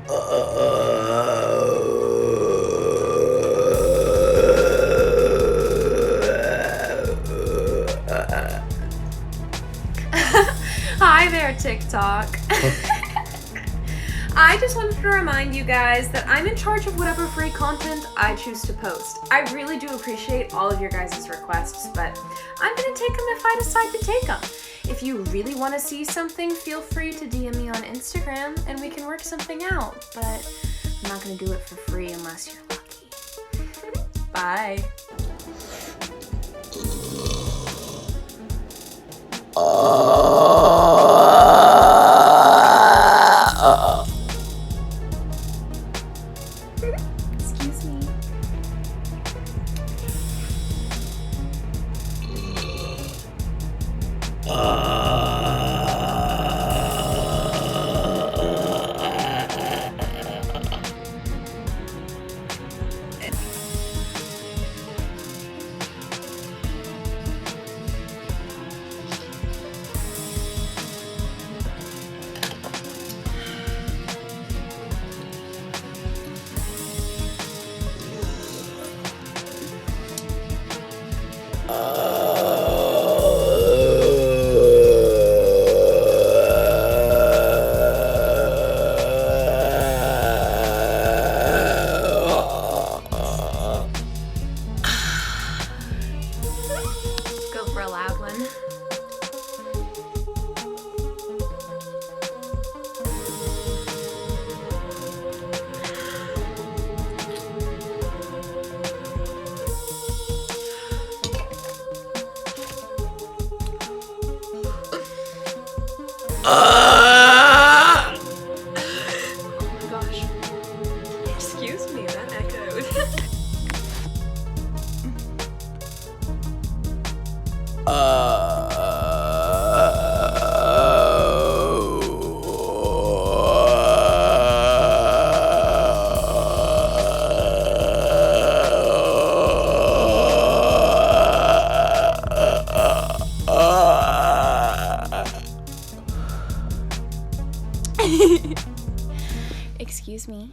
Hi there, TikTok. I just wanted to remind you guys that I'm in charge of whatever free content I choose to post. I really do appreciate all of your guys' requests, but I'm gonna take them if I decide to take them. If you really want to see something, feel free to DM me on Instagram and we can work something out, but I'm not gonna do it for free unless you're lucky. Bye. Excuse me. Go for a loud one. Oh my gosh. Excuse me, that echoed. Excuse me.